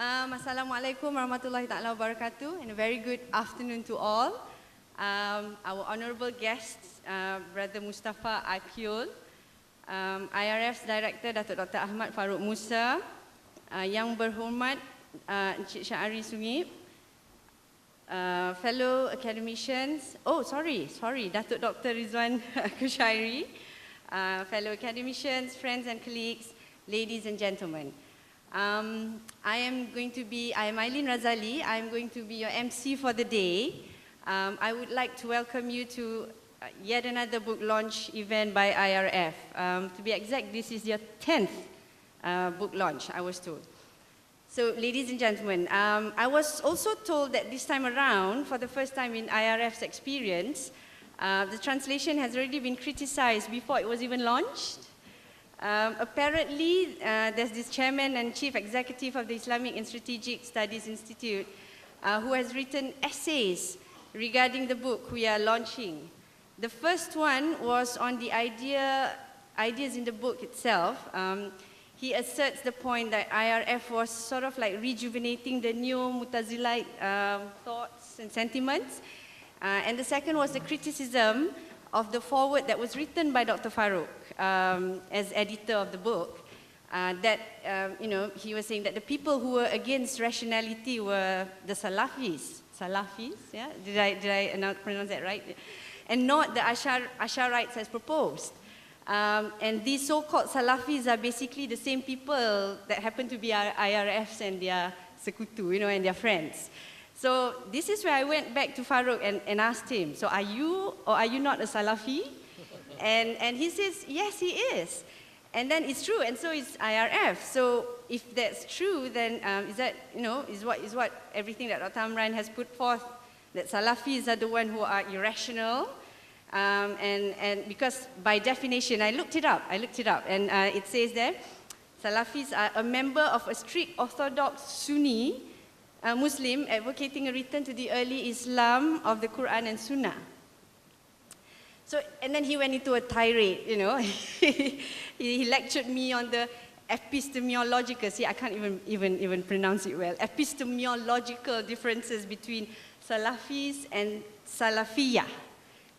Assalamualaikum warahmatullahi ta'ala wabarakatuh, and a very good afternoon to all. Our honorable guests, Brother Mustafa Akiul, IRF's Director Datuk Dr. Ahmad Farouk Musa, Yang Berhormat Encik Syahari Sungip, fellow academicians, Datuk Dr. Rizwan Kushairi, fellow academicians, friends and colleagues, ladies and gentlemen. I am Eileen Razali. I am going to be your MC for the day. I would like to welcome you to yet another book launch event by IRF. To be exact, this is your 10th book launch, I was told. So, ladies and gentlemen, I was also told that this time around, for the first time in IRF's experience, the translation has already been criticized before it was even launched. Apparently, there's this chairman and chief executive of the Islamic and Strategic Studies Institute who has written essays regarding the book we are launching. The first one was on the ideas in the book itself. He asserts the point that IRF was sort of like rejuvenating the new Mutazilite thoughts and sentiments. And the second was the criticism of the foreword that was written by Dr. Farouk as editor of the book, he was saying that the people who were against rationality were the Salafis, yeah? Did I pronounce that right? And not the Asharites as proposed. And these so-called Salafis are basically the same people that happen to be our IRFs and their sekutu, and their friends. So this is where I went back to Farouk and asked him, so are you or are you not a Salafi? And he says, yes, he is. And then it's true, and so is IRF. So if that's true, then is what everything that Dr. Amran has put forth, that Salafis are the ones who are irrational, and because by definition, I looked it up, and it says there, Salafis are a member of a strict Orthodox Sunni Muslim advocating a return to the early Islam of the Quran and Sunnah. So, and then he went into a tirade, he lectured me on the epistemological, I can't even pronounce it well, epistemological differences between Salafis and Salafiyah.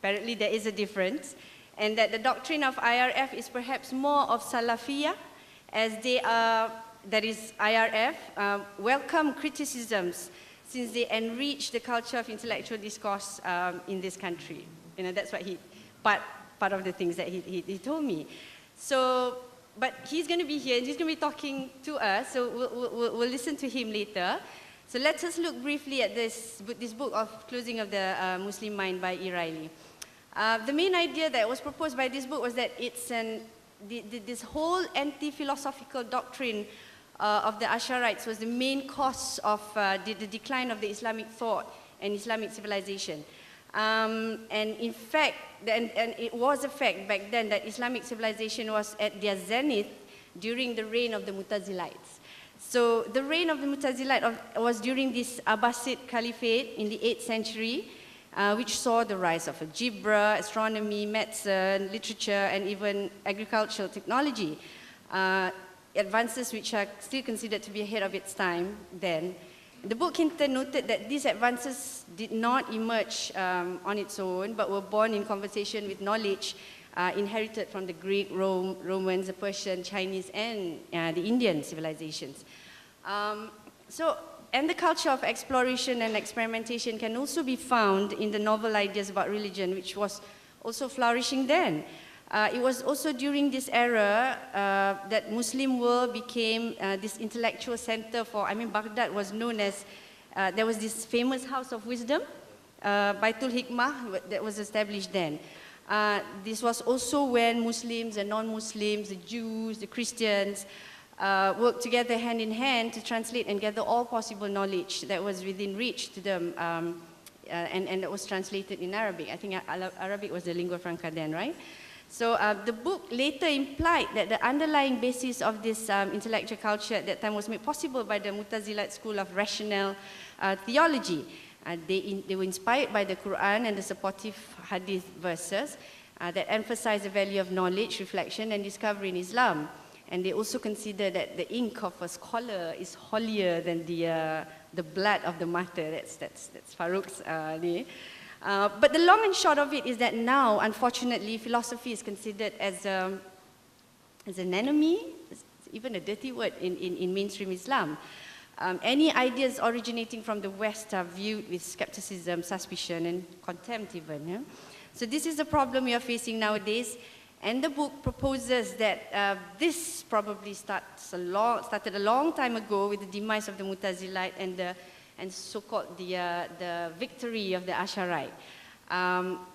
Apparently there is a difference, and that the doctrine of IRF is perhaps more of Salafiyah, as they are, that is IRF, welcome criticisms since they enrich the culture of intellectual discourse in this country. That's what part of the things that he told me. So, but he's going to be here and he's going to be talking to us, so we'll listen to him later. So let us look briefly at this book of Closing of the Muslim Mind by E. Riley. The main idea that was proposed by this book was that it's this whole anti-philosophical doctrine of the Asharites was the main cause of the decline of the Islamic thought and Islamic civilization. And in fact, and it was a fact back then that Islamic civilization was at their zenith during the reign of the Mutazilites. So the reign of the Mutazilite was during this Abbasid Caliphate in the 8th century, which saw the rise of algebra, astronomy, medicine, literature, and even agricultural technology. Advances which are still considered to be ahead of its time then. The book hinted noted that these advances did not emerge on its own, but were born in conversation with knowledge inherited from the Greek, Romans, the Persian, Chinese, and the Indian civilizations. And the culture of exploration and experimentation can also be found in the novel ideas about religion, which was also flourishing then. It was also during this era that Muslim world became this intellectual center for, Baghdad was known as, there was this famous house of wisdom, Baitul Hikmah, that was established then. This was also when Muslims and non-Muslims, the Jews, the Christians, worked together hand in hand to translate and gather all possible knowledge that was within reach to them, and that was translated in Arabic. I think Arabic was the lingua franca then, right? So the book later implied that the underlying basis of this intellectual culture at that time was made possible by the Mutazilite school of rational theology. They were inspired by the Quran and the supportive hadith verses that emphasize the value of knowledge, reflection, and discovery in Islam. And they also consider that the ink of a scholar is holier than the blood of the martyr. That's Farouk's but the long and short of it is that now, unfortunately, philosophy is considered as an enemy, even a dirty word in mainstream Islam. Any ideas originating from the West are viewed with skepticism, suspicion, and contempt even. Yeah? So this is the problem we are facing nowadays. And the book proposes that this probably started a long time ago with the demise of the Mutazilite and so-called the victory of the Asharite.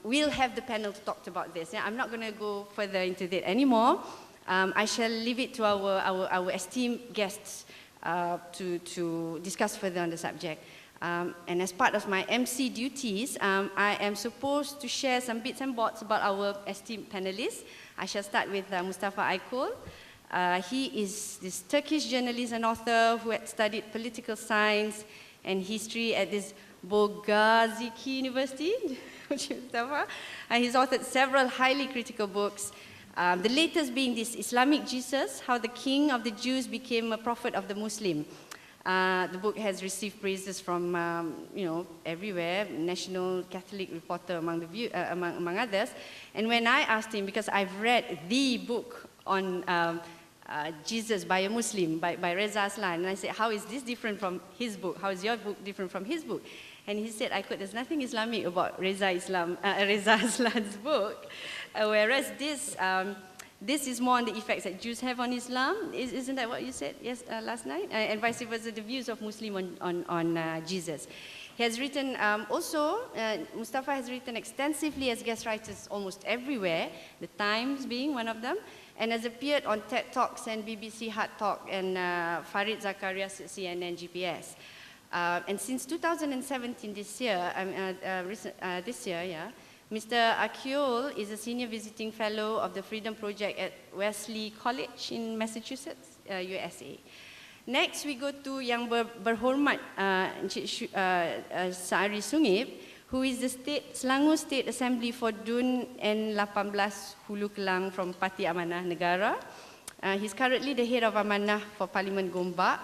We'll have the panel to talk about this. Yeah? I'm not going to go further into that anymore. I shall leave it to our esteemed guests to discuss further on the subject. And as part of my MC duties, I am supposed to share some bits and bobs about our esteemed panelists. I shall start with Mustafa Aykul. He is this Turkish journalist and author who had studied political science and history at this Boğaziçi University. Mustafa. He's authored several highly critical books. The latest being this Islamic Jesus, How the King of the Jews Became a Prophet of the Muslim. The book has received praises from everywhere, National Catholic Reporter among others. And when I asked him, because I've read the book on Jesus by a Muslim, by Reza Aslan, and I said, how is this different from his book? How is your book different from his book? And he said, there's nothing Islamic about Reza Aslan's book, whereas this is more on the effects that Jews have on Islam. Isn't that what you said last night? And vice versa, the views of Muslim on Jesus. He has written Mustafa has written extensively as guest writers almost everywhere, The Times being one of them, and has appeared on TED Talks and BBC Hard Talk and Farid Zakaria's CNN GPS. And since 2017, this year, Mr. Akyol is a senior visiting fellow of the Freedom Project at Wesley College in Massachusetts, USA. Next, we go to Yang Berhormat Encik Sa'ari Sungip, who is the Selangor State Assembly for DUN N18 Hulu Kelang from Parti Amanah Negara. He's currently the head of Amanah for Parlimen Gombak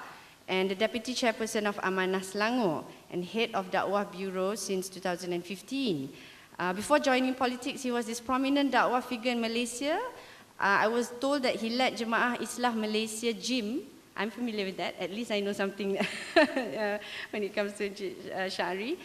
and the deputy chairperson of Amanah Selangor and head of Dakwah Bureau since 2015. Before joining politics, he was this prominent Dakwah figure in Malaysia. I was told that he led Jemaah Islah Malaysia GYM. I'm familiar with that. At least I know something when it comes to Syari.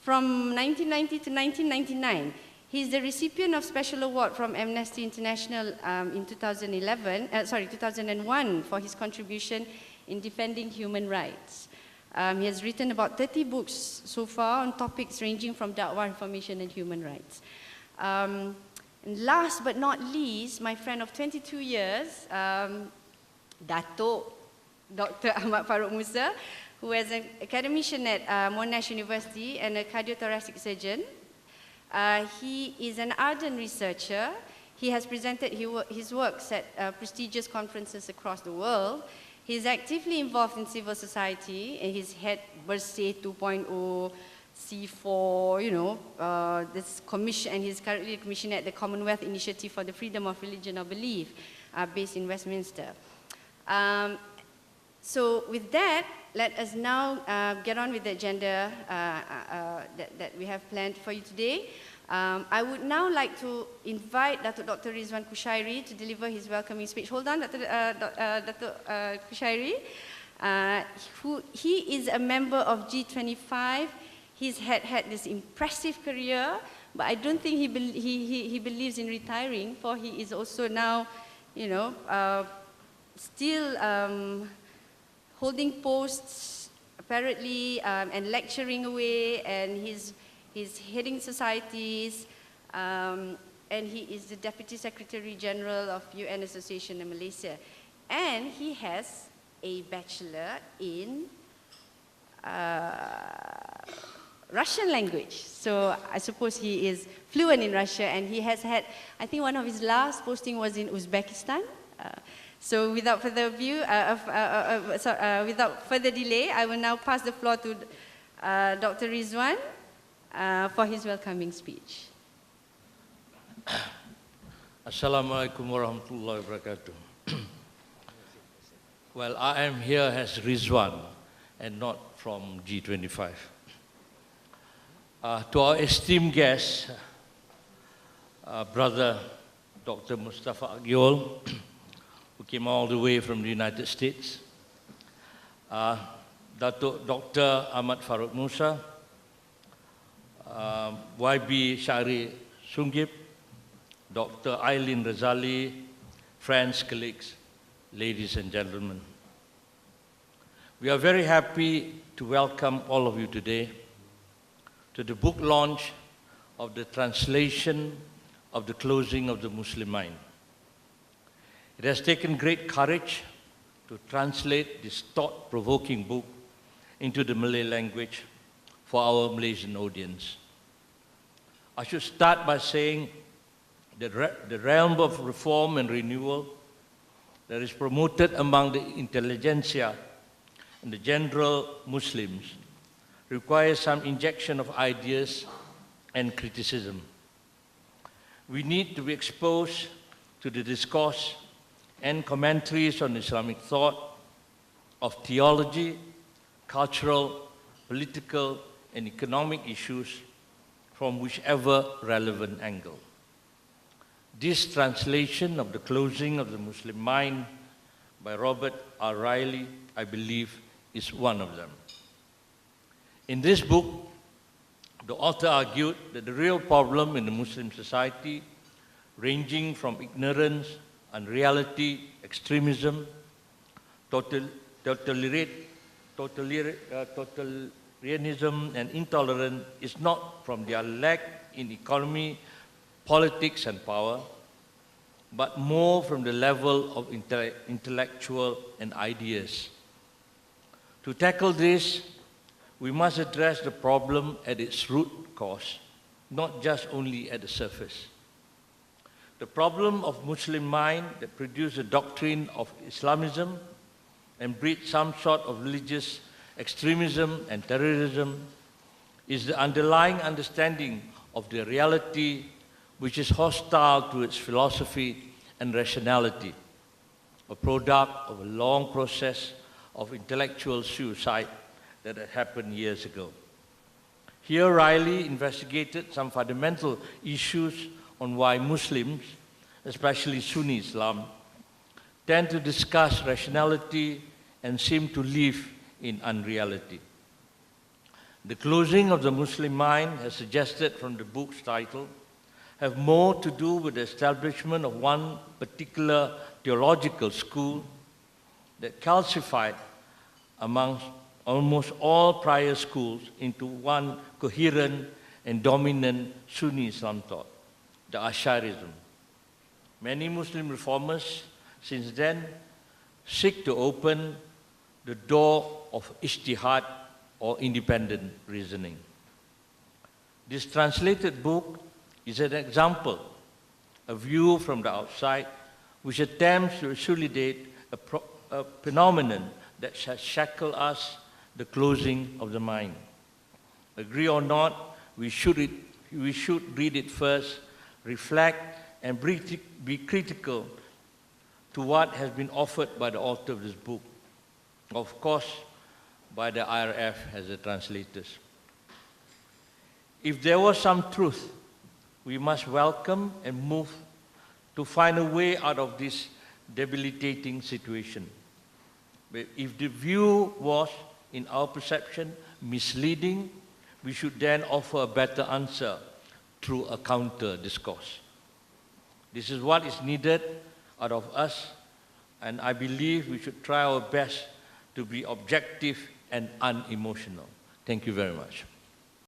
From 1990 to 1999, he's the recipient of Special Award from Amnesty International in 2001 for his contribution in defending human rights. He has written about 30 books so far on topics ranging from Dakwah, information, and human rights. And last but not least, my friend of 22 years, Datuk Dr. Ahmad Farouk Musa, who is an academician at Monash University and a cardiothoracic surgeon. He is an ardent researcher. He has presented his works at prestigious conferences across the world. He's actively involved in civil society, and he's head Bersih 2.0, C4, this commission, and he's currently commissioned at the Commonwealth Initiative for the Freedom of Religion or Belief, based in Westminster. So with that, let us now get on with the agenda that we have planned for you today. I would now like to invite Dr. Rizwan Kushairi to deliver his welcoming speech. Hold on, Dr. Kushairi. He is a member of G25. He's had this impressive career, but I don't think he believes in retiring, for he is also now, still holding posts, apparently, and lecturing away, and he's heading societies, and he is the Deputy Secretary General of UN Association in Malaysia. And he has a bachelor in Russian language. So I suppose he is fluent in Russia, and he has had, I think one of his last posting was in Uzbekistan. So without further delay, I will now pass the floor to Dr. Rizwan for his welcoming speech. Assalamualaikum warahmatullahi wabarakatuh. Well, I am here as Rizwan and not from G25. To our esteemed guest, Brother Dr. Mustafa Agyol, who came all the way from the United States, Dr. Ahmad Farooq Musa, YB Shari Sungip, Dr. Eileen Razali, friends, colleagues, ladies and gentlemen. We are very happy to welcome all of you today to the book launch of the translation of The Closing of the Muslim Mind. It has taken great courage to translate this thought-provoking book into the Malay language for our Malaysian audience. I should start by saying that the realm of reform and renewal that is promoted among the intelligentsia and the general Muslims requires some injection of ideas and criticism. We need to be exposed to the discourse and commentaries on Islamic thought, of theology, cultural, political, and economic issues from whichever relevant angle. This translation of The Closing of the Muslim Mind by Robert R. Riley, I believe, is one of them. In this book, the author argued that the real problem in the Muslim society, ranging from ignorance, unreality, extremism, totalitarianism, and intolerance is not from their lack in economy, politics, and power, but more from the level of intellectual and ideas. To tackle this, we must address the problem at its root cause, not just only at the surface. The problem of Muslim mind that produced the doctrine of Islamism and breeds some sort of religious extremism and terrorism is the underlying understanding of the reality which is hostile to its philosophy and rationality, a product of a long process of intellectual suicide that had happened years ago. Here, Riley investigated some fundamental issues on why Muslims, especially Sunni Islam, tend to discuss rationality and seem to live in unreality. The Closing of the Muslim Mind, as suggested from the book's title, have more to do with the establishment of one particular theological school that calcified amongst almost all prior schools into one coherent and dominant Sunni Islam thought, the Ash'arism. Many Muslim reformers since then seek to open the door of ijtihad or independent reasoning. This translated book is an example, a view from the outside, which attempts to elucidate a phenomenon that has shackled us, the closing of the mind. Agree or not, we should read it first, reflect, and be critical to what has been offered by the author of this book. Of course, by the IRF as the translators. If there was some truth, we must welcome and move to find a way out of this debilitating situation. But if the view was, in our perception, misleading, we should then offer a better answer through a counter discourse. This is what is needed out of us, and I believe we should try our best to be objective and unemotional. Thank you very much.